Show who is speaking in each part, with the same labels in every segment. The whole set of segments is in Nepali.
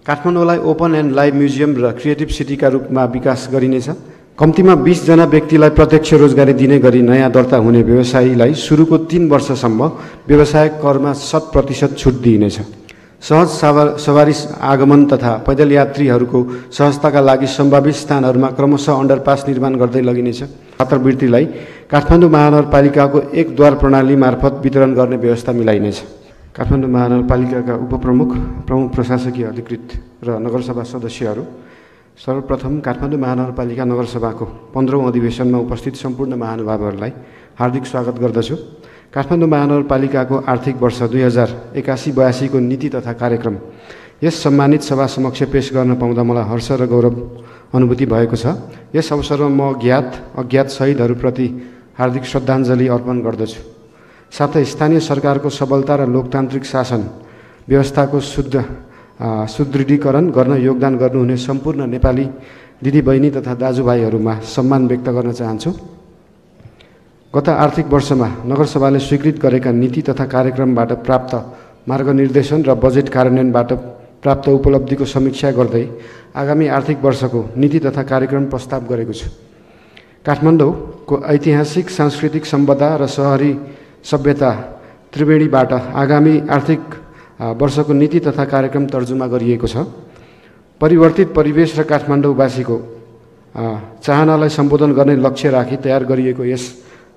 Speaker 1: काठमाडौँलाई ओपन एन्ड लाइभ म्युजियम र क्रिएटिभ सिटीका रूपमा विकास गरिनेछ। कम्तीमा 20 जना व्यक्तिलाई प्रत्यक्ष रोजगारी दिने गरी नयाँ दर्ता हुने व्यवसायीलाई सुरुको 3 वर्षसम्म व्यवसाय करमा 100% छुट दिइनेछ। सहज सवारी आगमन तथा पैदल यात्रीहरूको सहजताका लागि सम्भावित स्थानहरूमा क्रमशः अन्डरपास निर्माण गर्दै लगिनेछ। छात्रवृत्तिलाई काठमाडौँ महानगरपालिकाको एक द्वार प्रणाली मार्फत वितरण गर्ने व्यवस्था मिलाइनेछ। काठमाडौँ महानगरपालिकाका उपप्रमुख, प्रमुख प्रशासकीय अधिकृत र नगरसभा सदस्यहरू, सर्वप्रथम काठमाडौँ महानगरपालिका नगरसभाको 15औं अधिवेशनमा उपस्थित सम्पूर्ण महानुभावहरूलाई हार्दिक स्वागत गर्दछु। काठमाडौँ महानगरपालिकाको आर्थिक वर्ष 2081-82 को नीति तथा कार्यक्रम यस सम्मानित सभा समक्ष पेश गर्न पाउँदा मलाई हर्ष र गौरव अनुभूति भएको छ। यस अवसरमा म ज्ञात अज्ञात शहीदहरूप्रति हार्दिक श्रद्धाञ्जली अर्पण गर्दछु। साथै स्थानीय सरकारको सबलता र लोकतान्त्रिक शासन व्यवस्थाको सुदृढीकरण गर्न योगदान गर्नुहुने सम्पूर्ण नेपाली दिदीबहिनी तथा दाजुभाइहरूमा सम्मान व्यक्त गर्न चाहन्छु। गत आर्थिक वर्षमा नगरसभाले स्वीकृत गरेका नीति तथा कार्यक्रमबाट प्राप्त मार्गनिर्देशन र बजेट कार्यान्वयनबाट प्राप्त उपलब्धिको समीक्षा गर्दै आगामी आर्थिक वर्षको नीति तथा कार्यक्रम प्रस्ताव गरेको छु। काठमाडौँको ऐतिहासिक सांस्कृतिक सम्पदा र शहरी सभ्यता त्रिवेणीबाट आगामी आर्थिक वर्षको नीति तथा कार्यक्रम तर्जुमा गरिएको छ। परिवर्तित परिवेश र काठमाडौँवासीको चाहनालाई सम्बोधन गर्ने लक्ष्य राखी तयार गरिएको यस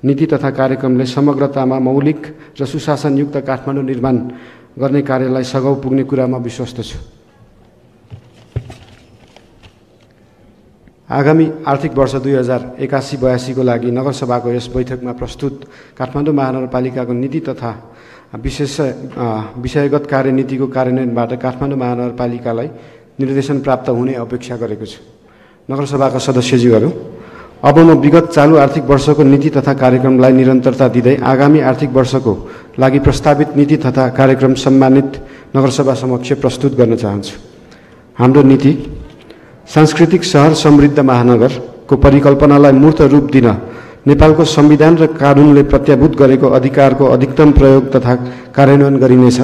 Speaker 1: नीति तथा कार्यक्रमले समग्रतामा मौलिक र सुशासनयुक्त काठमाडौँ निर्माण गर्ने कार्यलाई सघाउ पुग्ने कुरामा विश्वस्त छु। आगामी आर्थिक वर्ष 2081-82 को लागि नगरसभाको यस बैठकमा प्रस्तुत काठमाडौँ महानगरपालिकाको नीति तथा विषयगत कार्यनीतिको कार्यान्वयनबाट काठमाडौँ महानगरपालिकालाई निर्देशन प्राप्त हुने अपेक्षा गरेको छु। नगरसभाका सदस्यज्यूहरू, अब म विगत चालू आर्थिक वर्षको नीति तथा कार्यक्रमलाई निरन्तरता दिँदै आगामी आर्थिक वर्षको लागि प्रस्तावित नीति तथा कार्यक्रम सम्मानित नगरसभा समक्ष प्रस्तुत गर्न चाहन्छु। हाम्रो नीति सांस्कृतिक सहर समृद्ध महानगरको परिकल्पनालाई मूर्त रूप दिन नेपालको संविधान र कानुनले प्रत्याभूत गरेको अधिकारको अधिकतम प्रयोग तथा कार्यान्वयन गरिनेछ।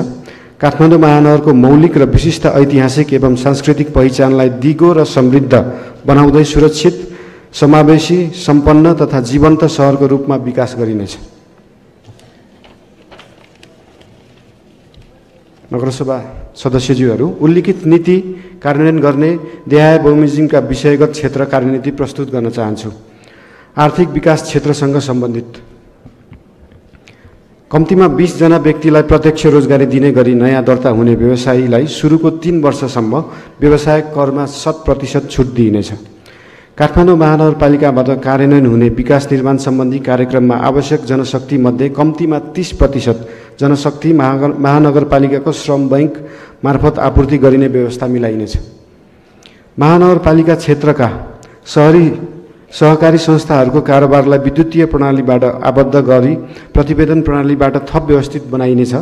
Speaker 1: काठमाडौँ महानगरको मौलिक र विशिष्ट ऐतिहासिक एवं सांस्कृतिक पहिचानलाई दिगो र समृद्ध बनाउँदै सुरक्षित, समावेशी, सम्पन्न तथा जीवन्त सहरको रूपमा विकास गरिनेछ। नगरसभा सदस्यज्यूहरू, उल्लिखित नीति कार्यान्वयन गर्ने देहाय बमोजिमका विषयगत क्षेत्र कार्यनीति प्रस्तुत गर्न चाहन्छु। आर्थिक विकास क्षेत्रसँग सम्बन्धित कम्तीमा 20 जना व्यक्तिलाई प्रत्यक्ष रोजगारी दिने गरी नयाँ दर्ता हुने व्यवसायीलाई सुरुको 3 वर्षसम्म व्यवसाय करमा 100% छुट दिइनेछ। काठमाडौँ महानगरपालिकाबाट कार्यान्वयन हुने विकास निर्माण सम्बन्धी कार्यक्रममा आवश्यक जनशक्ति मध्ये कम्तीमा 30% जनशक्ति महानगरपालिकाको श्रम बैंक मार्फत आपूर्ति गरिने व्यवस्था मिलाइनेछ। महानगरपालिका क्षेत्रका सहकारी संस्थाहरूको कारोबारलाई विद्युतीय प्रणालीबाट आबद्ध गरी प्रतिवेदन प्रणालीबाट थप व्यवस्थित बनाइनेछ।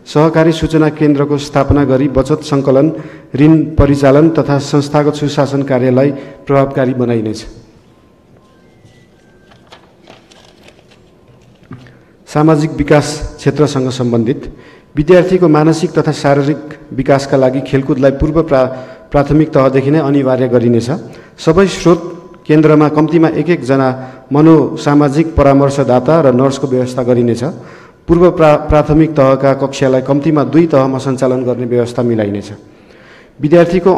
Speaker 1: सहकारी सूचना केन्द्रको स्थापना गरी बचत सङ्कलन, ऋण परिचालन तथा संस्थागत सुशासन कार्यलाई प्रभावकारी बनाइनेछ। सामाजिक विकास क्षेत्रसँग सम्बन्धित विद्यार्थीको मानसिक तथा शारीरिक विकासका लागि खेलकुदलाई पूर्व प्राथमिक तहदेखि नै अनिवार्य गरिनेछ। सबै स्रोत केन्द्रमा कम्तीमा एक जना मनोसामाजिक परामर्शदाता र नर्सको व्यवस्था गरिनेछ। पूर्व प्राथमिक तहका कक्षालाई कम्तीमा 2 तहमा सञ्चालन गर्ने व्यवस्था मिलाइनेछ। विद्यार्थीको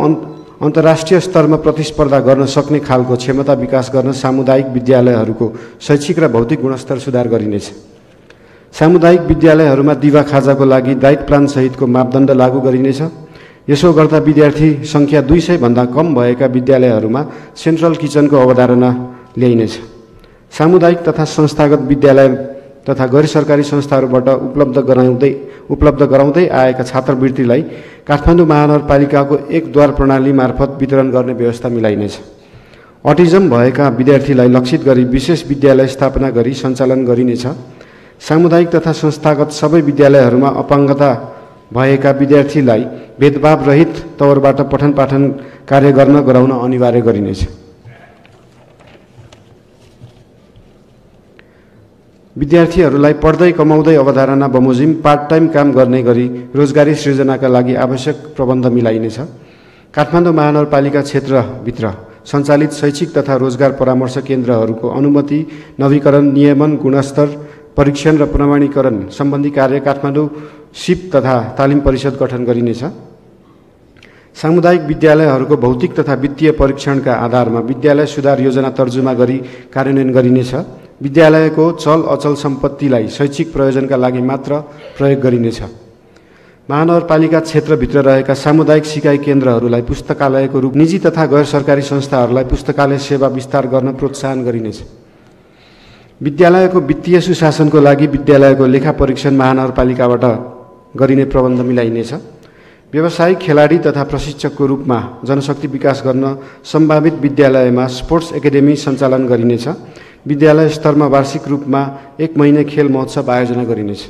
Speaker 1: अन्तर्राष्ट्रिय स्तरमा प्रतिस्पर्धा गर्न सक्ने खालको क्षमता विकास गर्न सामुदायिक विद्यालयहरूको शैक्षिक र भौतिक गुणस्तर सुधार गरिनेछ। सामुदायिक विद्यालयहरूमा दिवा खाजाको लागि डाइट प्लान सहितको मापदण्ड लागू गरिनेछ। यसो गर्दा विद्यार्थी सङ्ख्या 200 भन्दा कम भएका विद्यालयहरूमा सेन्ट्रल किचनको अवधारणा ल्याइनेछ। सामुदायिक तथा संस्थागत विद्यालय तथा गैर सरकारी संस्थाहरूबाट उपलब्ध गराउँदै आएका छात्रवृत्तिलाई काठमाडौँ महानगरपालिकाको एक द्वार प्रणाली मार्फत वितरण गर्ने व्यवस्था मिलाइनेछ। अटिजम भएका विद्यार्थीलाई लक्षित गरी विशेष विद्यालय स्थापना गरी सञ्चालन गरिनेछ। सामुदायिक तथा संस्थागत सबै विद्यालयहरूमा अपाङ्गता भएका विद्यार्थीलाई भेदभाव रहित तवरबाट पठन पाठन कार्य गराउन अनिवार्य गरिनेछ। विद्यार्थीहरूलाई पढ्दै कमाउँदै अवधारणा बमोजिम पार्ट टाइम काम गर्ने गरी रोजगारी सृजनाका लागि आवश्यक प्रबन्ध मिलाइनेछ। काठमाडौँ महानगरपालिका क्षेत्रभित्र सञ्चालित शैक्षिक तथा रोजगार परामर्श केन्द्रहरूको अनुमति, नवीकरण, नियमन, गुणस्तर परीक्षण र प्रमाणीकरण सम्बन्धी कार्य काठमाडौँ सिप तथा तालिम परिषद गठन गरिनेछ। सामुदायिक विद्यालयहरूको भौतिक तथा वित्तीय परीक्षणका आधारमा विद्यालय सुधार योजना तर्जुमा गरी कार्यान्वयन गरिनेछ। विद्यालयको चल अचल सम्पत्तिलाई शैक्षिक प्रयोजनका लागि मात्र प्रयोग गरिनेछ। महानगरपालिका क्षेत्रभित्र रहेका सामुदायिक सिकाइ केन्द्रहरूलाई पुस्तकालयको रूप निजी तथा गैर सरकारी संस्थाहरूलाई पुस्तकालय सेवा विस्तार गर्न प्रोत्साहन गरिनेछ। विद्यालयको वित्तीय सुशासनको लागि विद्यालयको लेखा परीक्षण महानगरपालिकाबाट गरिने प्रबन्ध मिलाइनेछ। व्यावसायिक खेलाडी तथा प्रशिक्षकको रूपमा जनशक्ति विकास गर्न सम्भावित विद्यालयमा स्पोर्ट्स एकाडेमी सञ्चालन गरिनेछ। विद्यालय स्तरमा वार्षिक रूपमा 1 महिने खेल महोत्सव आयोजना गरिनेछ।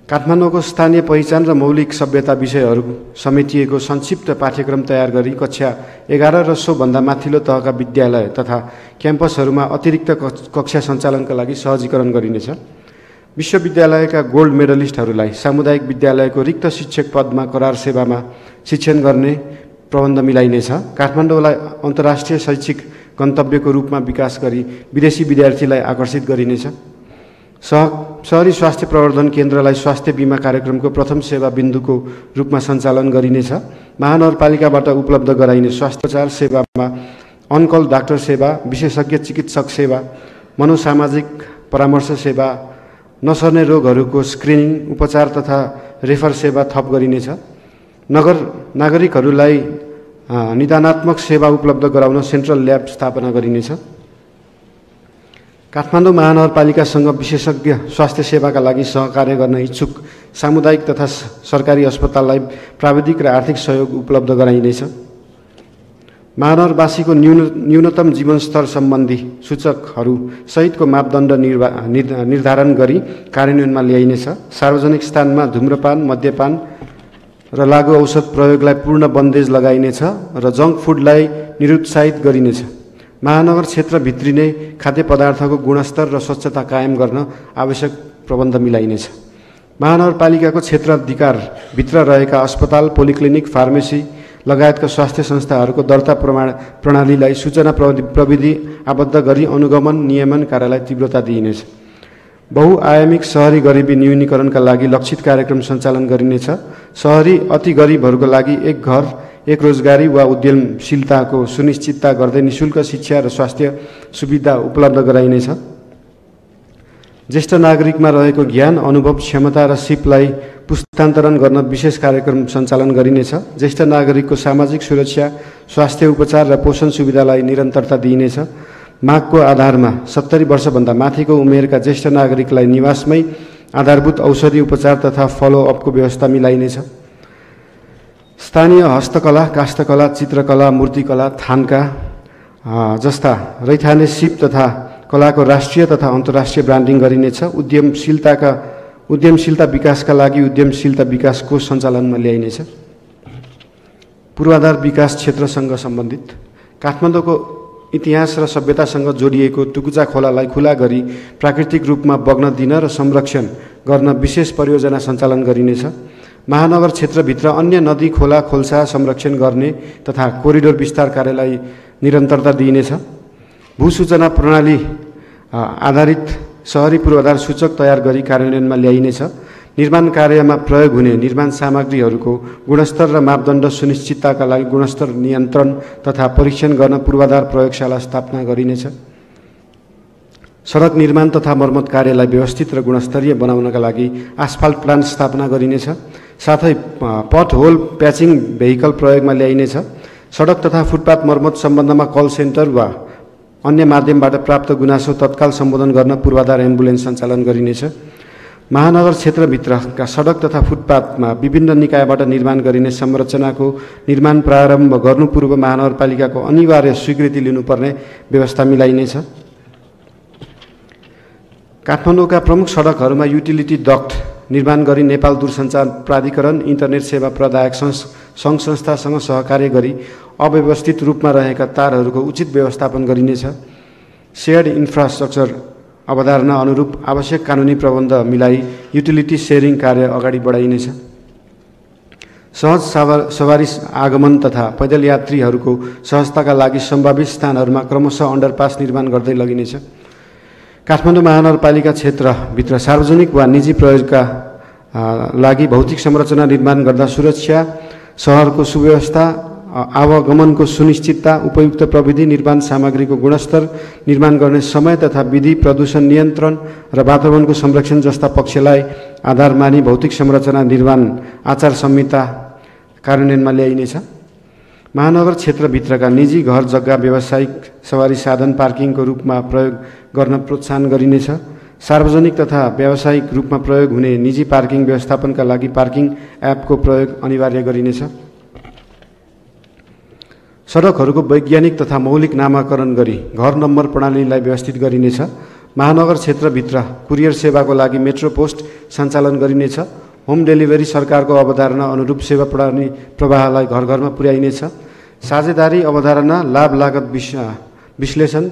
Speaker 1: काठमाडौँको स्थानीय पहिचान र मौलिक सभ्यता विषयहरू समेटिएको संक्षिप्त पाठ्यक्रम तयार गरी कक्षा 11 र सोभन्दा माथिल्लो तहका विद्यालय तथा क्याम्पसहरूमा अतिरिक्त कक्षा सञ्चालनका लागि सहजीकरण गरिनेछ। विश्वविद्यालयका गोल्ड मेडलिस्टहरूलाई सामुदायिक विद्यालयको रिक्त शिक्षक पदमा करार सेवामा शिक्षण गर्ने प्रबन्ध मिलाइनेछ। काठमाडौँलाई अन्तर्राष्ट्रिय शैक्षिक गन्तव्यको रूपमा विकास गरी विदेशी विद्यार्थीलाई आकर्षित गरिनेछ। शहरी स्वास्थ्य प्रवर्धन केन्द्रलाई स्वास्थ्य बीमा कार्यक्रमको प्रथम सेवा बिन्दुको रूपमा सञ्चालन गरिनेछ। महानगरपालिकाबाट उपलब्ध गराइने स्वास्थ्योपचार सेवामा अनकल डाक्टर सेवा, विशेषज्ञ चिकित्सक सेवा, मनोसामाजिक परामर्श सेवा, नसर्ने रोगहरूको स्क्रिनिङ, उपचार तथा रेफर सेवा थप गरिनेछ। नागरिकहरूलाई निदानात्मक सेवा उपलब्ध गराउन सेन्ट्रल ल्याब स्थापना गरिनेछ। काठमाडौँ महानगरपालिकासँग विशेषज्ञ स्वास्थ्य सेवाका लागि सहकार्य गर्न इच्छुक सामुदायिक तथा सरकारी अस्पताललाई प्राविधिक र आर्थिक सहयोग उपलब्ध गराइनेछ। महानगरवासीको न्यूनतम जीवनस्तर सम्बन्धी सूचकहरू सहितको मापदण्ड निर्धारण गरी कार्यान्वयनमा ल्याइनेछ। सार्वजनिक स्थानमा धूम्रपान, मद्यपान र लागु औषध प्रयोगलाई पूर्ण बन्देज लगाइनेछ र जङ्क फुडलाई निरुत्साहित गरिनेछ। महानगर क्षेत्रभित्री नै खाद्य पदार्थको गुणस्तर र स्वच्छता कायम गर्न आवश्यक प्रबन्ध मिलाइनेछ। महानगरपालिकाको क्षेत्राधिकारभित्र रहेका अस्पताल, पोलिक्लिनिक, फार्मेसी लगायतका स्वास्थ्य संस्थाहरूको दर्ता प्रणालीलाई सूचना प्रविधि आबद्ध गरी अनुगमन नियमन कार्यलाई तीव्रता दिइनेछ। बहुआयामिक शहरी गरिबी न्यूनीकरणका लागि लक्षित कार्यक्रम सञ्चालन गरिनेछ। शहरी अति गरिबहरूको लागि एक घर, एक रोजगारी वा उद्यमशीलताको सुनिश्चितता गर्दै निःशुल्क शिक्षा र स्वास्थ्य सुविधा उपलब्ध गराइनेछ। ज्येष्ठ नागरिकमा रहेको ज्ञान, अनुभव, क्षमता र सिपलाई पुस्तान्तरण गर्न विशेष कार्यक्रम सञ्चालन गरिनेछ। ज्येष्ठ नागरिकको सामाजिक सुरक्षा, स्वास्थ्य उपचार र पोषण सुविधालाई निरन्तरता दिइनेछ। मागको आधारमा 70 वर्षभन्दा माथिको उमेरका ज्येष्ठ नागरिकलाई निवासमै आधारभूत औषधि उपचार तथा फलोअपको व्यवस्था मिलाइनेछ। स्थानीय हस्तकला, काष्ठकला, चित्रकला, मूर्तिकला, थान्का जस्ता रैथाने सिप तथा कलाको राष्ट्रिय तथा अन्तर्राष्ट्रिय ब्रान्डिङ गरिनेछ। उद्यमशीलता विकासका लागि उद्यमशीलता विकास कोष सञ्चालनमा ल्याइनेछ। पूर्वाधार विकास क्षेत्रसँग सम्बन्धित काठमाडौँको इतिहास र सभ्यतासँग जोडिएको टुकुचा खोलालाई खुला गरी प्राकृतिक रूपमा बग्न दिन र संरक्षण गर्न विशेष परियोजना सञ्चालन गरिनेछ। महानगर क्षेत्रभित्र अन्य नदी, खोला, खोल्सा संरक्षण गर्ने तथा कोरिडोर विस्तार कार्यलाई निरन्तरता दिइनेछ। भूसूचना प्रणाली आधारित शहरी पूर्वाधार सूचक तयार गरी कार्यान्वयनमा ल्याइनेछ। निर्माण कार्यमा प्रयोग हुने निर्माण सामग्रीहरूको गुणस्तर र मापदण्ड सुनिश्चितताका लागि गुणस्तर नियन्त्रण तथा परीक्षण गर्न पूर्वाधार प्रयोगशाला स्थापना गरिनेछ। सडक निर्माण तथा मर्मत कार्यलाई व्यवस्थित र गुणस्तरीय बनाउनका लागि आसफाल्ट प्लान्ट स्थापना गरिनेछ। साथै पट होल प्याचिङ भेहिकल प्रयोगमा ल्याइनेछ। सडक तथा फुटपाथ मर्मत सम्बन्धमा कल सेन्टर वा अन्य माध्यमबाट प्राप्त गुनासो तत्काल सम्बोधन गर्न पूर्वाधार एम्बुलेन्स सञ्चालन गरिनेछ। महानगर क्षेत्रभित्रका सडक तथा फुटपाथमा विभिन्न निकायबाट निर्माण गरिने संरचनाको निर्माण प्रारम्भ गर्नु पूर्व महानगरपालिकाको अनिवार्य स्वीकृति लिनुपर्ने व्यवस्था मिलाइनेछ। काठमाडौँका प्रमुख सडकहरूमा युटिलिटी डक्ट निर्माण गरी नेपाल दूरसञ्चार प्राधिकरण, इन्टरनेट सेवा प्रदायक सङ्घ संस्थासँग सहकार्य गरी अव्यवस्थित रूपमा रहेका तारहरूको उचित व्यवस्थापन गरिनेछ। सेयर्ड इन्फ्रास्ट्रक्चर अवधारणा अनुरूप आवश्यक कानुनी प्रबन्ध मिलाई युटिलिटी सेयरिङ कार्य अगाडि बढाइनेछ। सहज सवारी आगमन तथा पैदल यात्रीहरूको सहजताका लागि सम्भावित स्थानहरूमा क्रमशः अन्डरपास निर्माण गर्दै लगिनेछ। काठमाडौँ महानगरपालिका क्षेत्रभित्र सार्वजनिक वा निजी प्रयोगका लागि भौतिक संरचना निर्माण गर्दा सुरक्षा, सहरको सुव्यवस्था, आवागमनको सुनिश्चितता, उपयुक्त प्रविधि, निर्माण सामग्रीको गुणस्तर, निर्माण गर्ने समय तथा विधि, प्रदूषण नियन्त्रण र वातावरणको संरक्षण जस्ता पक्षलाई आधार मानी भौतिक संरचना निर्माण आचार संहिता कार्यान्वयनमा ल्याइनेछ। महानगर क्षेत्रभित्रका निजी घर जग्गा व्यावसायिक सवारी साधन पार्किङको रूपमा प्रयोग गर्न प्रोत्साहन गरिनेछ। सार्वजनिक तथा व्यावसायिक रूपमा प्रयोग हुने निजी पार्किङ व्यवस्थापनका लागि पार्किङ एपको प्रयोग अनिवार्य गरिनेछ। सडकहरूको वैज्ञानिक तथा मौलिक नामाकरण गरी घर नम्बर प्रणालीलाई व्यवस्थित गरिनेछ। महानगर क्षेत्रभित्र कुरियर सेवाको लागि मेट्रो पोस्ट सञ्चालन गरिनेछ। होम डेलिभरी सरकारको अवधारणा अनुरूप सेवा प्रणाली प्रवाहलाई घर घरमा पुर्याइनेछ। साझेदारी अवधारणा, लाभ लागत विश्लेषण,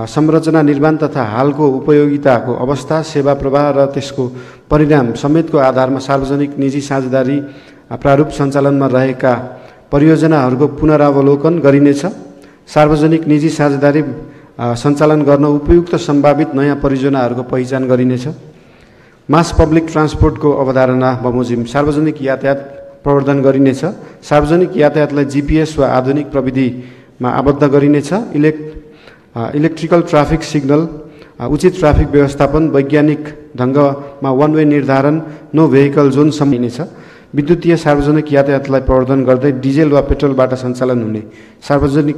Speaker 1: संरचना निर्माण तथा हालको उपयोगिताको अवस्था, सेवा प्रवाह र त्यसको परिणाम समेतको आधारमा सार्वजनिक निजी साझेदारी प्रारूप सञ्चालनमा रहेका परियोजनाहरूको पुनरावलोकन गरिनेछ। सार्वजनिक निजी साझेदारी सञ्चालन गर्न उपयुक्त सम्भावित नयाँ परियोजनाहरूको पहिचान गरिनेछ। मास पब्लिक ट्रान्सपोर्टको अवधारणा बमोजिम सार्वजनिक यातायात प्रवर्धन गरिनेछ। सार्वजनिक यातायातलाई जीपीएस वा आधुनिक प्रविधिमा आबद्ध गरिनेछ। इलेक्ट्रिकल ट्राफिक सिग्नल, उचित ट्राफिक व्यवस्थापन, वैज्ञानिक ढङ्गमा वान वे निर्धारण, नो भेहिकल जोन सम्मिलिनेछ। विद्युतीय सार्वजनिक यातायातलाई प्रवर्धन गर्दै डिजेल वा पेट्रोलबाट सञ्चालन हुने सार्वजनिक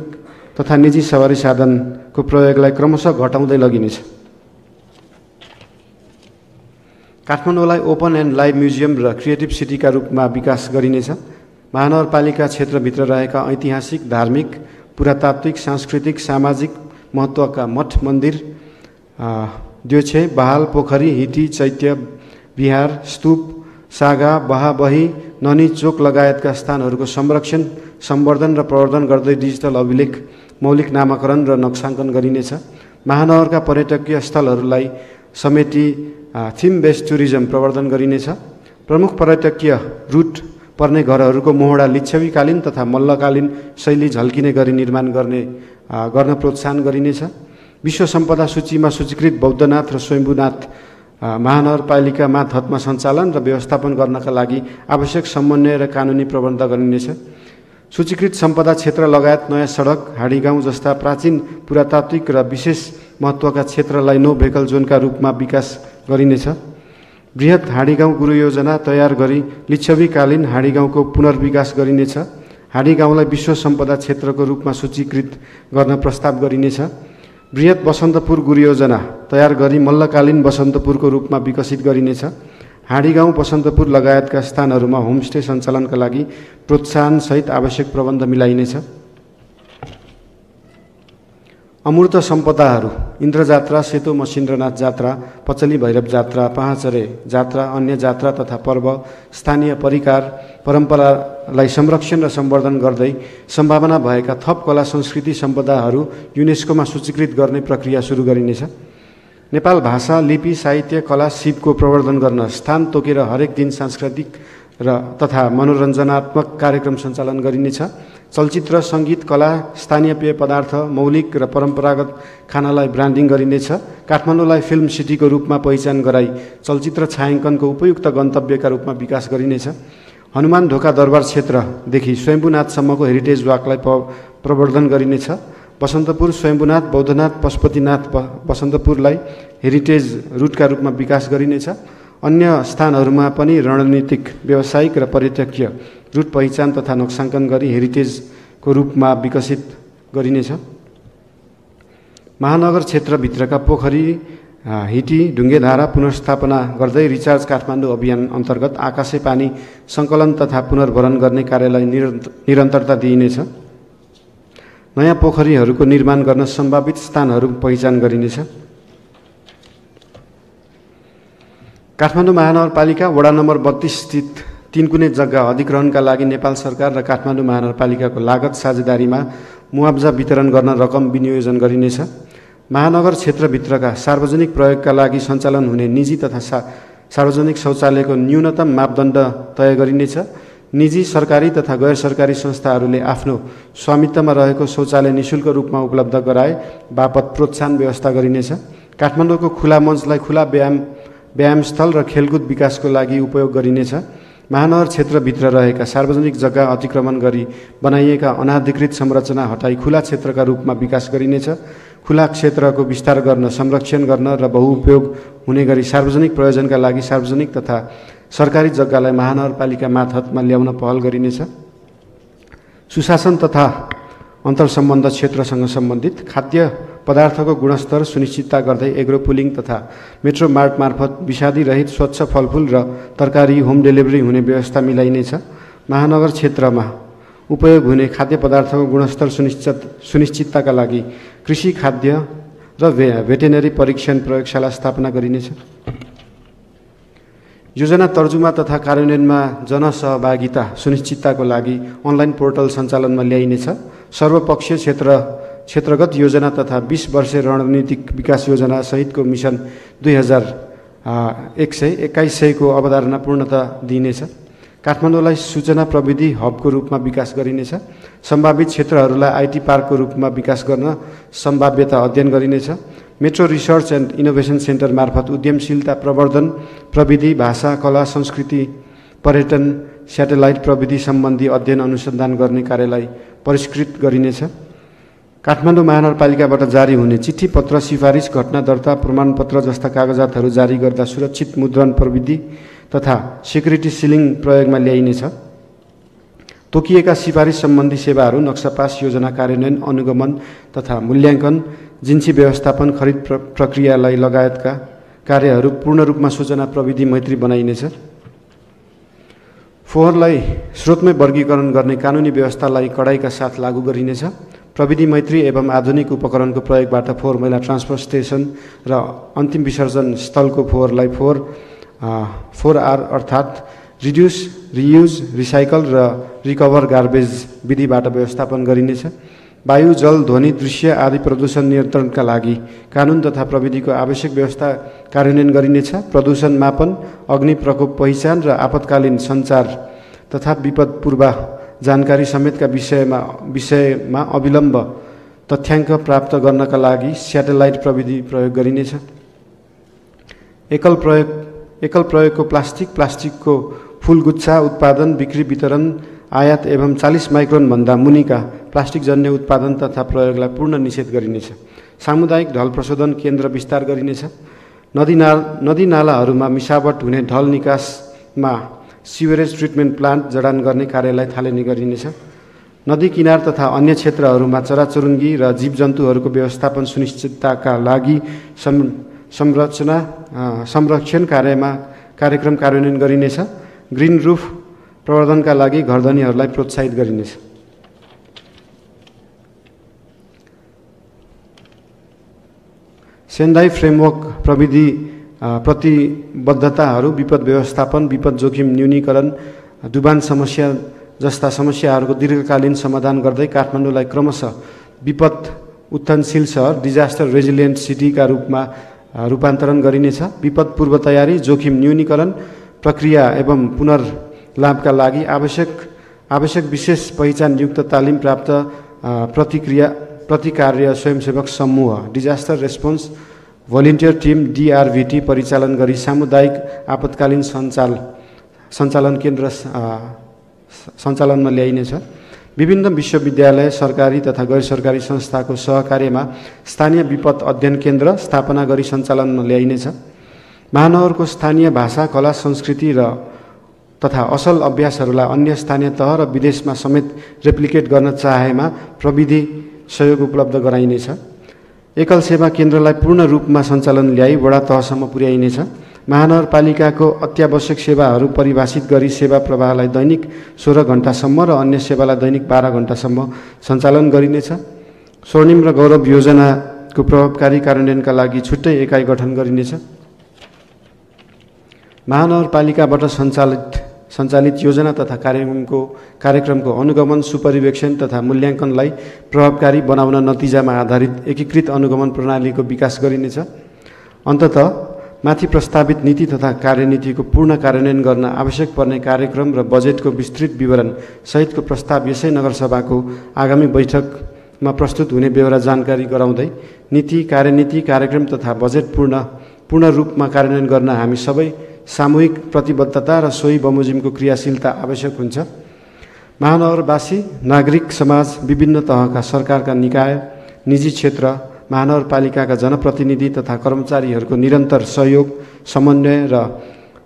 Speaker 1: तथा निजी सवारी साधनको प्रयोगलाई क्रमशः घटाउँदै लगिनेछ। काठमाडौँलाई ओपन एन्ड लाइभ म्युजियम र क्रिएटिभ सिटीका रूपमा विकास गरिनेछ। महानगरपालिका क्षेत्रभित्र रहेका ऐतिहासिक, धार्मिक, पुरातात्विक, सांस्कृतिक, सामाजिक महत्त्वका मठ मन्दिर, द्योछे, बहाल, पोखरी, हिटी, चैत्य विहार, स्तूप, सागा, बहाबही, ननी चोक लगायतका स्थानहरूको संरक्षण, सम्वर्धन र प्रवर्धन गर्दै डिजिटल अभिलेख, मौलिक नामाकरण र नक्साङ्कन गरिनेछ। महानगरका पर्यटकीय स्थलहरूलाई समेटी थिम बेस्ड टुरिज्म प्रवर्धन गरिनेछ। प्रमुख पर्यटकीय रुट पर्ने घरहरूको मोहडा लिच्छवीकालीन तथा मल्लकालीन शैली झल्किने गरी निर्माण गर्न प्रोत्साहन गरिनेछ। विश्व सम्पदा सूचीमा सूचीकृत बौद्धनाथ र स्वयम्भूनाथ महानगरपालिका मातहतमा सञ्चालन र व्यवस्थापन गर्नका लागि आवश्यक समन्वय र कानुनी प्रबन्ध गरिनेछ। सूचीकृत सम्पदा क्षेत्र लगायत नयाँ सडक, हाडीगाउँ जस्ता प्राचीन पुरातात्विक र विशेष महत्त्वका क्षेत्रलाई नो भेहिकल जोनका रूपमा विकास गरिनेछ। बृहत हाडीगाउँ गुरु योजना तयार गरी लिच्छवीकालीन हाडीगाउँको पुनर्विकास गरिनेछ। हाडीगाउँलाई विश्व सम्पदा क्षेत्रको रूपमा सूचीकृत गर्न प्रस्ताव गरिनेछ। बृहत बसन्तपुर गुरु योजना तयार गरी मल्लकालीन बसन्तपुरको रूपमा विकसित गरिनेछ। हाडीगाउँ, बसन्तपुर लगायतका स्थानहरूमा होमस्टे सञ्चालनका लागि प्रोत्साहनसहित आवश्यक प्रबन्ध मिलाइनेछ। अमूर्त सम्पदाहरू इन्द्रजात्रा, सेतो मसिन्द्रनाथ जात्रा, पचली भैरव जात्रा, पाहाँचरे जात्रा, अन्य जात्रा तथा पर्व, स्थानीय परिकार परम्परालाई संरक्षण र सम्वर्धन गर्दै सम्भावना भएका थप कला संस्कृति सम्पदाहरू युनेस्कोमा सूचीकृत गर्ने प्रक्रिया सुरु गरिनेछ। नेपाल भाषा, लिपि, साहित्य, कला, सिपको प्रवर्धन गर्न स्थान तोकेर हरेक दिन सांस्कृतिक तथा मनोरञ्जनात्मक कार्यक्रम सञ्चालन गरिनेछ। चलचित्र, सङ्गीत, कला, स्थानीय पेय पदार्थ, मौलिक र परम्परागत खानालाई ब्रान्डिङ गरिनेछ। काठमाडौँलाई फिल्म सिटीको रूपमा पहिचान गराई चलचित्र छायाङ्कनको उपयुक्त गन्तव्यका रूपमा विकास गरिनेछ। हनुमान ढोका दरबार क्षेत्रदेखि स्वयम्भूनाथसम्मको हेरिटेज वाकलाई प्रवर्धन गरिनेछ। बसन्तपुर, स्वयम्भूनाथ, बौद्धनाथ, पशुपतिनाथ बसन्तपुरलाई हेरिटेज रुटका रूपमा विकास गरिनेछ। अन्य स्थानहरूमा पनि रणनीतिक, व्यावसायिक र पर्यटकीय रुट पहिचान तथा नक्साङ्कन गरी हेरिटेजको रूपमा विकसित गरिनेछ। महानगर क्षेत्रभित्रका पोखरी, हिटी, ढुङ्गेधारा पुनर्स्थापना गर्दै रिचार्ज काठमाडौँ अभियान अन्तर्गत आकाशे पानी सङ्कलन तथा पुनर्भरण गर्ने कार्यलाई निरन्तरता दिइनेछ। नयाँ पोखरीहरूको निर्माण गर्न सम्भावित स्थानहरू पहिचान गरिनेछ। काठमाडौँ महानगरपालिका वडा नम्बर 32 स्थित 3 कुने जग्गा अधिग्रहणका लागि नेपाल सरकार र काठमाडौँ महानगरपालिकाको लागत साझेदारीमा मुआब्जा वितरण गर्न रकम विनियोजन गरिनेछ। महानगर क्षेत्रभित्रका सार्वजनिक प्रयोगका लागि सञ्चालन हुने निजी तथा सार्वजनिक शौचालयको न्यूनतम मापदण्ड तय गरिनेछ। निजी, सरकारी तथा गैर सरकारी संस्थाहरूले आफ्नो स्वामित्वमा रहेको शौचालय निशुल्क रूपमा उपलब्ध गराए बापत प्रोत्साहन व्यवस्था गरिनेछ। काठमाडौँको खुला मञ्चलाई खुला व्यायामस्थल र खेलकुद विकासको लागि उपयोग गरिनेछ। महानगर क्षेत्रभित्र रहेका सार्वजनिक जग्गा अतिक्रमण गरी बनाइएका अनाधिकृत संरचना हटाई खुला क्षेत्रका रूपमा विकास गरिनेछ। खुला क्षेत्रको विस्तार गर्न, संरक्षण गर्न र बहुउपयोग हुने गरी सार्वजनिक प्रयोजनका लागि सार्वजनिक तथा सरकारी जग्गालाई महानगरपालिका मातहतमा ल्याउन पहल गरिनेछ। सुशासन तथा अन्तर्सम्बन्ध क्षेत्रसँग सम्बन्धित खाद्य पदार्थको गुणस्तर सुनिश्चितता गर्दै एग्रो पुलिङ तथा मेट्रो मार्ट मार्फत विषादी रहित स्वच्छ फलफुल र तरकारी होम डेलिभरी हुने व्यवस्था मिलाइनेछ। महानगर क्षेत्रमा उपयोग हुने खाद्य पदार्थको गुणस्तर सुनिश्चितताका लागि कृषि, खाद्य र भेटेनरी परीक्षण प्रयोगशाला स्थापना गरिनेछ। योजना तर्जुमा तथा कार्यान्वयनमा जनसहभागिता सुनिश्चितताको लागि अनलाइन पोर्टल सञ्चालनमा ल्याइनेछ। सर्वपक्षीय क्षेत्रगत योजना तथा 20 वर्षे रणनीतिक विकास योजना सहितको मिसन 2100 को अवधारणा पूर्णता दिइनेछ। काठमाडौँलाई सूचना प्रविधि हबको रूपमा विकास गरिनेछ। सम्भावित क्षेत्रहरूलाई आइटी पार्कको रूपमा विकास गर्न सम्भाव्यता अध्ययन गरिनेछ। Metro research and innovation centre मार्फत उद्यमशीलता प्रवर्धन, प्रविधि, भाषा, कला, संस्कृति, पर्यटन, स्याटेलाइट प्रविधि सम्बन्धी अध्ययन अनुसन्धान गर्ने कार्यलाई परिष्कृत गरिनेछ। काठमाडौँ महानगरपालिकाबाट जारी हुने चिठी पत्र, सिफारिस, घटना दर्ता प्रमाणपत्र जस्ता कागजातहरू जारी गर्दा सुरक्षित मुद्रण प्रविधि तथा सिक्युरिटी सिलिङ प्रयोगमा ल्याइनेछ। तोकिएका सिफारिस सम्बन्धी सेवाहरू नक्सापास, योजना कार्यान्वयन, अनुगमन तथा मूल्याङ्कन, जिन्सी व्यवस्थापन, खरिद प्रक्रियालाई लगायतका कार्यहरू पूर्ण रूपमा सूचना प्रविधि मैत्री बनाइनेछ। फोहोरलाई स्रोतमै वर्गीकरण गर्ने कानुनी व्यवस्थालाई कडाइका साथ लागू गरिनेछ। प्रविधि मैत्री एवं आधुनिक उपकरणको प्रयोगबाट फोहोर मैला ट्रान्सफर स्टेसन र अन्तिम विसर्जन स्थलको फोहोरलाई 4R अर्थात् रिड्युस, रियुज, रिसाइकल र रिकभर गार्बेज विधिबाट व्यवस्थापन गरिनेछ। वायु, जल, ध्वनि, दृश्य आदि प्रदूषण नियन्त्रणका लागि कानुन तथा प्रविधिको आवश्यक व्यवस्था कार्यान्वयन गरिनेछ। प्रदूषण मापन, अग्नि प्रकोप पहिचान र आपतकालीन सञ्चार तथा विपद पूर्व जानकारी समेतका विषयमा अविलम्ब तथ्याङ्क प्राप्त गर्नका लागि स्याटेलाइट प्रविधि प्रयोग गरिनेछ। एकल प्रयोगको प्लास्टिकको फूलगुच्छा उत्पादन, बिक्री, वितरण, आयात एवं 40 माइक्रोनभन्दा मुनिका प्लास्टिकजन्य उत्पादन तथा प्रयोगलाई पूर्ण निषेध गरिनेछ। सामुदायिक ढल प्रशोधन केन्द्र विस्तार गरिनेछ। नदी नालाहरूमा मिसावट हुने ढल निकासमा सिवरेज ट्रिटमेन्ट प्लान्ट जडान गर्ने कार्यलाई थालनी गरिनेछ। नदी किनार तथा अन्य क्षेत्रहरूमा चराचुरुङ्गी र जीवजन्तुहरूको व्यवस्थापन सुनिश्चितताका लागि संरक्षण कार्यक्रम कार्यान्वयन गरिनेछ। ग्रिन रूफ प्रवर्धनका लागि घरधनीहरूलाई प्रोत्साहित गरिनेछ। सेन्डाई फ्रेमवर्क प्रविधि प्रतिबद्धताहरू, विपद व्यवस्थापन, विपद जोखिम न्यूनीकरण, डुबान समस्या जस्ता समस्याहरूको दीर्घकालीन समाधान गर्दै काठमाडौँलाई क्रमशः विपद उत्थानशील सहर, डिजास्टर रेजिलियन्ट सिटीका रूपमा रूपान्तरण गरिनेछ। विपद पूर्व तयारी, जोखिम न्यूनीकरण प्रक्रिया एवं पुनर्लाभका लागि आवश्यक विशेष पहिचानयुक्त तालिम प्राप्त प्रतिकार्य स्वयंसेवक समूह, disaster response volunteer team DRVT परिचालन गरी सामुदायिक आपतकालीन सञ्चालन केन्द्र सञ्चालनमा ल्याइनेछ। विभिन्न विश्वविद्यालय, सरकारी तथा गैर सरकारी संस्थाको सहकार्यमा स्थानीय विपद अध्ययन केन्द्र स्थापना गरी सञ्चालनमा ल्याइनेछ। महानगरको स्थानीय भाषा, कला, संस्कृति तथा असल अभ्यासहरूलाई अन्य स्थानीय तह र विदेशमा समेत रेप्लिकेट गर्न चाहेमा प्रविधि सहयोग उपलब्ध गराइनेछ। एकल सेवा केन्द्रलाई पूर्ण रूपमा सञ्चालन ल्याई वडा तहसम्म पुर्याइनेछ। महानगरपालिकाको अत्यावश्यक सेवाहरू परिभाषित गरी सेवा प्रवाहलाई दैनिक 16 घण्टासम्म र अन्य सेवालाई दैनिक 12 घण्टासम्म सञ्चालन गरिनेछ। स्वर्णिम र गौरव योजनाको प्रभावकारी कार्यान्वयनका लागि छुट्टै एकाइ गठन गरिनेछ। महानगरपालिकाबाट सञ्चालित योजना तथा कार्यक्रमको अनुगमन, सुपरिवेक्षण तथा मूल्याङ्कनलाई प्रभावकारी बनाउन नतिजामा आधारित एकीकृत अनुगमन प्रणालीको विकास गरिनेछ। अन्ततः माथि प्रस्तावित नीति तथा कार्यनीतिको पूर्ण कार्यान्वयन गर्न आवश्यक पर्ने कार्यक्रम र बजेटको विस्तृत विवरण सहितको प्रस्ताव यसै नगरसभाको आगामी बैठकमा प्रस्तुत हुने बेहोरा जानकारी गराउँदै नीति, कार्यनीति, कार्यक्रम तथा बजेट पूर्ण रूपमा कार्यान्वयन गर्न हामी सबै सामूहिक प्रतिबद्धता र सोही बमोजिमको क्रियाशीलता आवश्यक हुन्छ। महानगरवासी, नागरिक समाज, विभिन्न तहका सरकारका निकाय, निजी क्षेत्र, महानगरपालिकाका जनप्रतिनिधि तथा कर्मचारीहरूको निरन्तर सहयोग, समन्वय र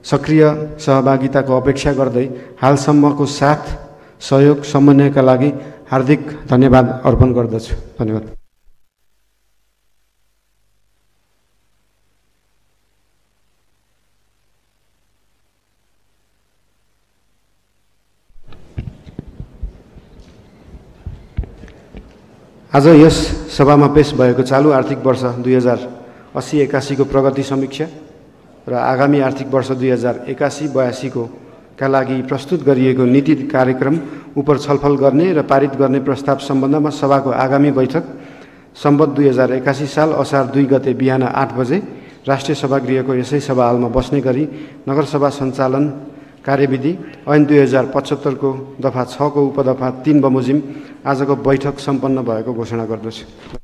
Speaker 1: सक्रिय सहभागिताको अपेक्षा गर्दै हालसम्मको साथ, सहयोग, समन्वयका लागि हार्दिक धन्यवाद अर्पण गर्दछु। धन्यवाद। आज यस सभामा पेश भएको चालु आर्थिक वर्ष 2080-81 को प्रगति समीक्षा र आगामी आर्थिक वर्ष 2081-82 का लागि प्रस्तुत गरिएको नीति कार्यक्रम उपर छलफल गर्ने र पारित गर्ने प्रस्ताव सम्बन्धमा सभाको आगामी बैठक सम्वत 2081 साल असार 2 गते बिहान 8 बजे राष्ट्रिय सभागृहको यसै सभा हलमा बस्ने गरी नगरसभा सञ्चालन कार्यविधि ऐन 2075 को दफा 6 को उपदफा 3 बमोजिम आजको बैठक सम्पन्न भएको घोषणा गर्दछु।